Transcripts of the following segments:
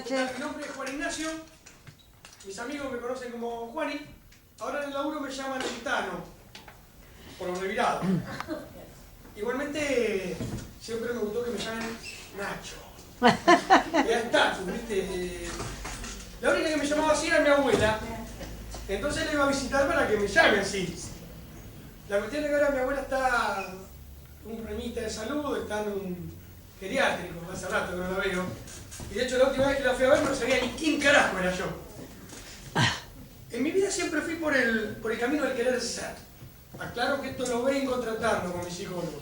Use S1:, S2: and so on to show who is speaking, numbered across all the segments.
S1: Mi nombre es Juan Ignacio, mis amigos me conocen como Juani, ahora en el laburo me llaman el Tano, por lo revirado. Igualmente, siempre me gustó que me llamen Nacho. Era estatus, ¿viste? La única que me llamaba así era mi abuela, entonces le iba a visitar para que me llame así. La cuestión es que ahora mi abuela está con un problemita de salud, está en un geriátrico, hace rato que no la veo. Y de hecho la última vez que la fui a ver no sabía ni quién carajo era yo. En mi vida siempre fui por el camino del querer ser. Aclaro que esto lo vengo tratando con mi psicólogo.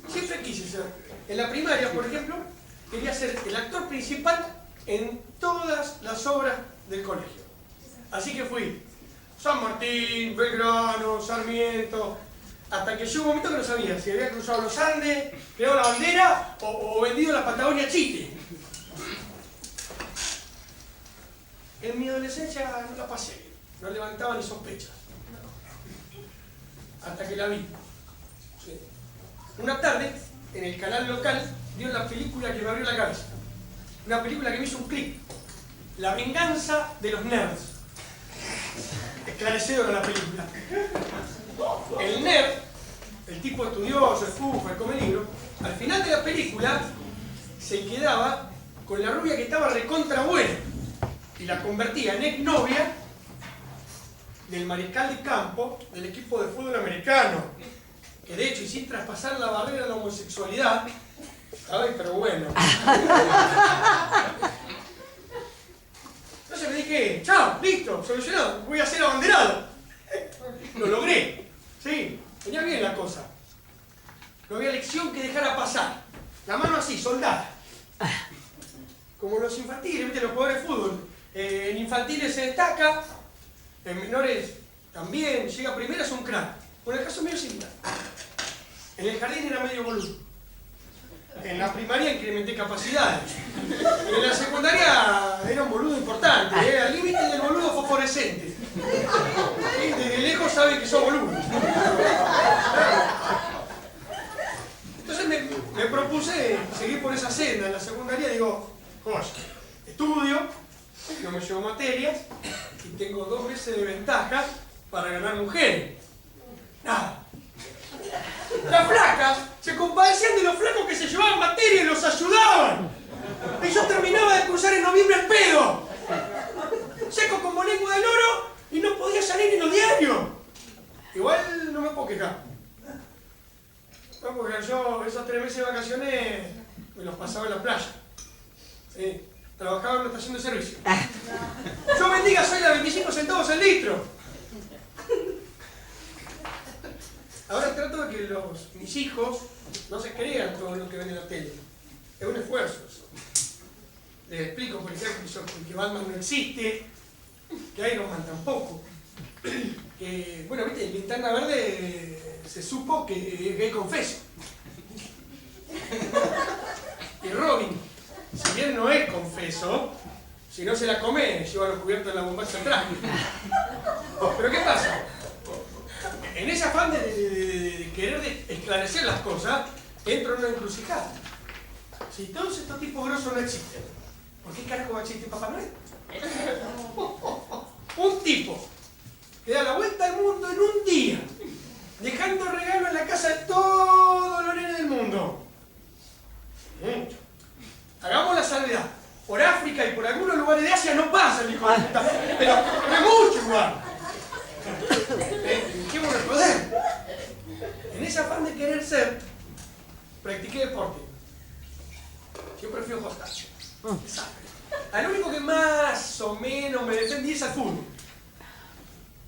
S1: Siempre quise ser. En la primaria, por ejemplo, quería ser el actor principal en todas las obras del colegio. Así que fui San Martín, Belgrano, Sarmiento, hasta que llegó un momento que no sabía si había cruzado los Andes, creado la bandera o vendido la Patagonia Chile. En mi adolescencia no la pasé bien, no levantaba ni sospechas. Hasta que la vi. Sí. Una tarde, en el canal local, dio la película que me abrió la cabeza. Una película que me hizo un clic. La venganza de los nerds. Esclarecedora la película. El nerd, el tipo estudioso, el fufo, el come libro, al final de la película se quedaba con la rubia que estaba recontra buena y la convertía en exnovia del mariscal de campo del equipo de fútbol americano, que de hecho, y sin traspasar la barrera de la homosexualidad, ay, pero bueno. Entonces me dije, chao, listo, solucionado, voy a ser abanderado. Lo logré, sí, venía bien la cosa. No había lección que dejara pasar. La mano así, soldada. Como los infantiles, ¿viste? Los jugadores de fútbol. En infantiles se destaca, en menores también, llega primero, es un crack. Por el caso mío es similar. En el jardín era medio boludo. En la primaria incrementé capacidades. En la secundaria era un boludo importante, al límite del boludo fosforescente. ¿Sí? Desde lejos saben que sos boludo. Entonces me propuse seguir por esa senda. En la secundaria digo, joya, estudio, no me llevo materias y tengo 2 meses de ventaja para ganar mujeres. Nada. Las flacas se compadecían de los flacos que se llevaban materia y los ayudaban. Y yo terminaba de cruzar en noviembre al pedo. Seco como lengua de loro y no podía salir en los diarios. Igual no me puedo quejar. No, porque yo esos 3 meses de vacaciones me los pasaba en la playa. Sí, trabajaba en una estación de servicio. Yo bendiga, soy la 25 centavos el litro. Ahora trato de que mis hijos no se crean todo lo que ven en la tele. Es un esfuerzo eso. Les explico, por ejemplo, que Batman no existe, que Iron Man tampoco. Que, bueno, viste, en Linterna Verde se supo que es gay confeso. Y Robin, si bien no es confeso, si no se la come, lleva los cubiertos en la bombacha atrás. Pero ¿qué pasa? En ese afán de querer esclarecer las cosas, entro en una encrucijada. Si todos estos tipos grosos no existen, ¿por qué carajo va a existir Papá Noel? Un tipo que da la vuelta al mundo en un día, dejando regalos en la casa de todos los nenes del mundo. Mucho. Hagamos la salvedad. Por África y por algunos lugares de Asia no pasa el hijo de puta, pero es mucho igual. Dejémonos el poder. En ese afán de querer ser, practiqué deporte. Siempre fui hostaje. Al único que más o menos me defendí es al fútbol.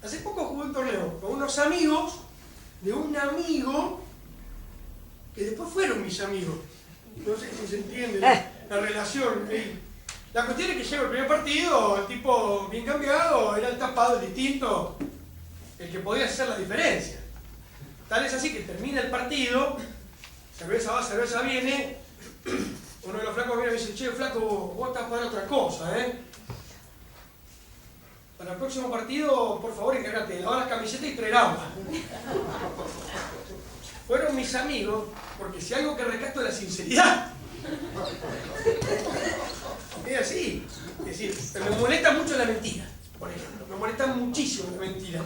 S1: Hace poco jugué un torneo con unos amigos de un amigo que después fueron mis amigos. No sé si se entiende la relación. La cuestión es que llego el primer partido, el tipo bien cambiado, era el tapado, el distinto, el que podía hacer la diferencia. Tal es así que termina el partido, cerveza va, cerveza viene, uno de los flacos viene y me dice, che, flaco, vos estás para otra cosa, ¿eh? Para para el próximo partido, por favor, encárgate de lavar las camisetas y traer agua. Fueron mis amigos, porque si algo que rescato es la sinceridad. Es así. Es decir, me molesta mucho la mentira, por ejemplo. Me molesta muchísimo la mentira.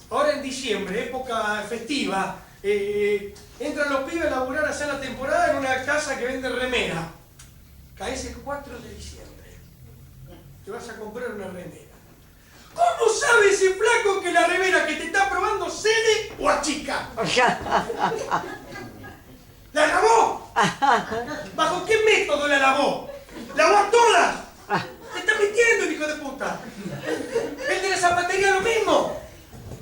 S1: Ahora en diciembre, época festiva, entran los pibes a laburar a hacer la temporada en una casa que vende remera. Caes el 4 de diciembre. Te vas a comprar una remera. ¿Cómo sabe ese flaco que la remera que te está probando cede o achica? ¿La lavó? ¿Bajo qué método la lavó? ¡Lavó todas! ¡Te está mintiendo el hijo de puta! El de la zapatería lo mismo.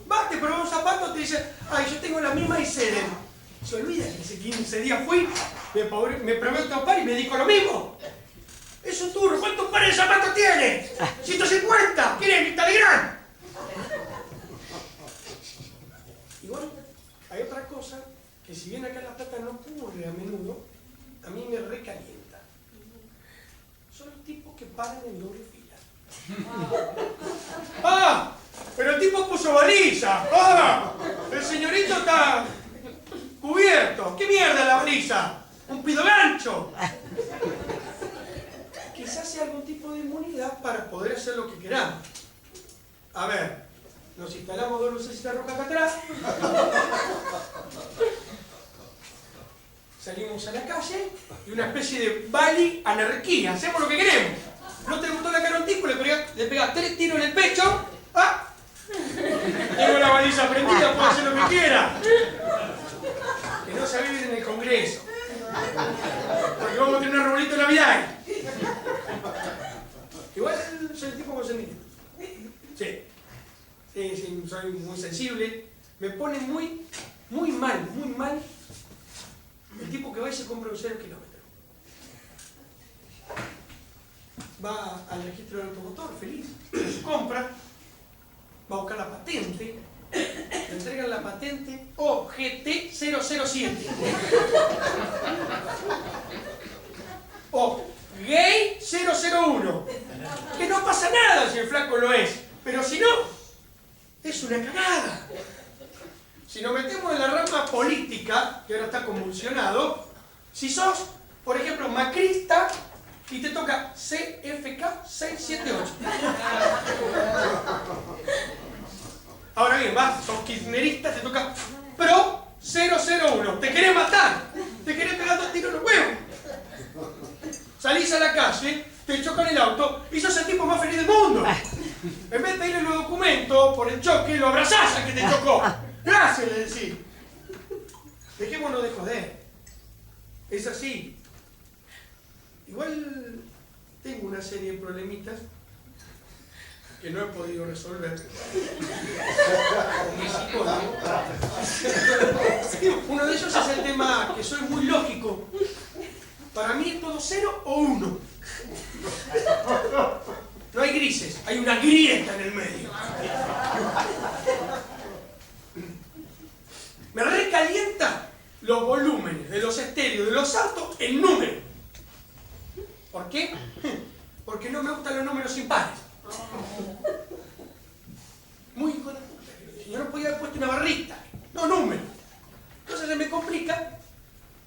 S1: Va, te probó un zapato, te dice, ay, yo tengo la misma y ceden. Se olvida que hace 15 días fui, me probé otro par y me dijo lo mismo. Es un turro, ¿cuántos pares de zapatos tiene? 150, ¿quieren mi Telegram? Igual, hay otra cosa que si bien acá en La Plata no ocurre a menudo, a mí me recalienta. Son los tipos que paran en doble fila. ¡Ah! Pero el tipo puso baliza. ¡Ah! El señorito está cubierto. ¿Qué mierda la baliza? ¿Un pidogancho? Quizás sea algún tipo de inmunidad para poder hacer lo que queramos. A ver, nos instalamos dos lucecitas rojas acá atrás. Salimos a la calle y una especie de Bali anarquía. Hacemos lo que queremos. ¿No te gustó la cara a un tipo? Le pegás 3 tiros en el pecho. ¡Ah! Tengo la baliza prendida, puedo hacer lo que quiera. Que no se vive en el Congreso. Porque vamos a tener un arbolito de Navidad. Igual soy el tipo consentido. Sí. Sí, soy muy sensible. Me pone muy mal el tipo que va y se compra un 0 kilómetros. Va al registro del automotor, feliz, compra, va a buscar la patente, le entregan la patente OGT007. O Gay 001. Que no pasa nada si el flaco lo es, pero si no, es una cagada. Si nos metemos en la rama política, que ahora está convulsionado, si sos, por ejemplo, macrista y te toca CFK 678. Ahora bien, vas, sos kirchnerista, te toca PRO 001. Te querés matar, te querés pegar 2 tiros en los huevos. Salís a la calle, te chocan el auto y sos el tipo más feliz del mundo. En vez de pedirle los documentos por el choque, lo abrazás al que te chocó. Gracias, le decís. Dejémonos de joder. Es así. Igual tengo una serie de problemitas que no he podido resolver con mi psicólogo. Uno de ellos es el tema que soy muy lógico. Para mí es todo 0 o 1. No hay grises, hay una grieta en el medio. Me recalienta los volúmenes de los estéreos de los autos en número. ¿Por qué? Porque no me gustan los números impares. Muy hijo de puta. Yo no podía haber puesto una barrita, no número. Entonces se me complica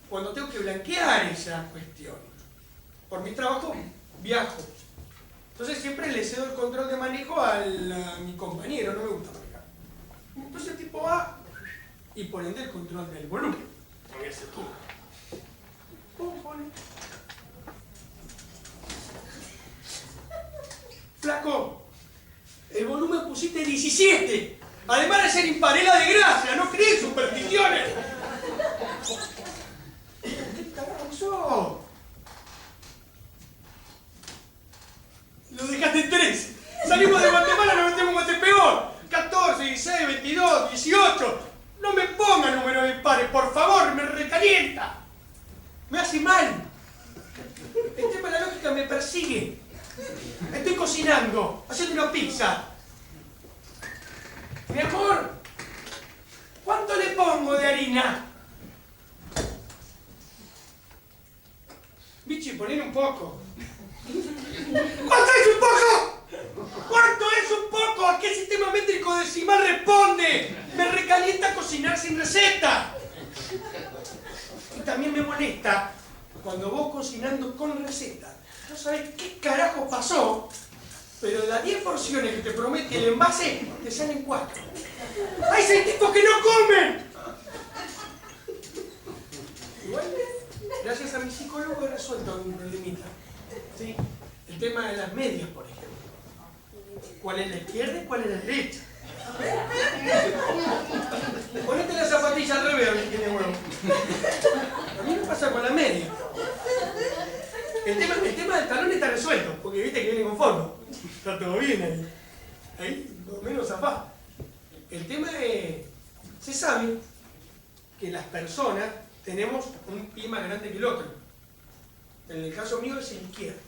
S1: cuando tengo que blanquear esa cuestión. Por mi trabajo viajo. Entonces siempre le cedo el control de manejo a mi compañero, no me gusta manejar. Entonces el tipo va y por ende el control del volumen. En ese turno. ¿Cómo pone? Flaco, el volumen pusiste 17. Además de ser imparela de gracia, no crees supersticiones. ¿Qué carajo sos? Lo dejaste en 13. Salimos de Guatemala, nos metemos en Guatepeor. 14, 16, 22, 18. No me ponga números impares, por favor, me recalienta. Me hace mal. El tema de la lógica me persigue. Estoy cocinando, haciendo una pizza. Mi amor, ¿cuánto le pongo de harina? Bichi, ponle un poco. ¿Cuánto es un poco? ¿Cuánto es un poco? qué sistema métrico decimal responde? Me recalienta cocinar sin receta. Y también me molesta cuando vos cocinando con receta no sabés qué carajo pasó, pero de las 10 porciones que te promete el envase, te salen 4. ¡Hay 6 tipos que no comen! Igual, gracias a mi psicólogo he resuelto un problemita. ¿Sí? El tema de las medias, por ejemplo. ¿Cuál es la izquierda y cuál es la derecha? Ponete la zapatilla al revés, a ver si tiene huevo. A mí me pasa con la media. El tema del talón está resuelto, porque viste que viene con forma. Está todo bien ahí. Ahí, más o menos zafá. El tema es, se sabe que las personas tenemos un pie más grande que el otro. En el caso mío es el izquierdo.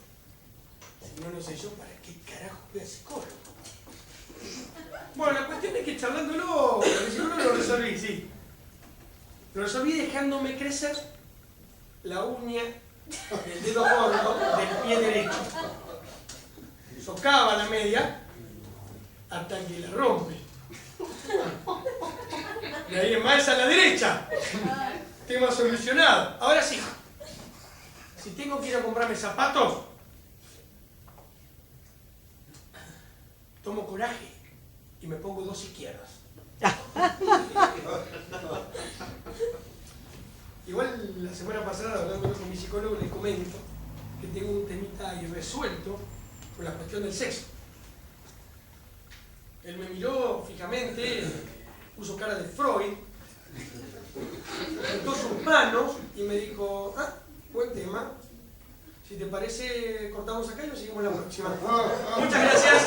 S1: Si no, no sé yo para qué carajo voy a psicólogo. Bueno, la cuestión es que charlándolo, el psicólogo lo resolví, sí. Lo resolví dejándome crecer la uña del dedo gordo del pie derecho. Socava la media hasta que la rompe. Y ahí en más a la derecha. Tema solucionado. Ahora sí. Si tengo que ir a comprarme zapatos, tomo coraje y me pongo 2 izquierdas. Igual la semana pasada, hablando con mi psicólogo, le comento que tengo un temita irresuelto con la cuestión del sexo. Él me miró fijamente, puso cara de Freud, juntó sus manos y me dijo, buen tema. Si te parece, cortamos acá y lo seguimos la próxima. Muchas gracias.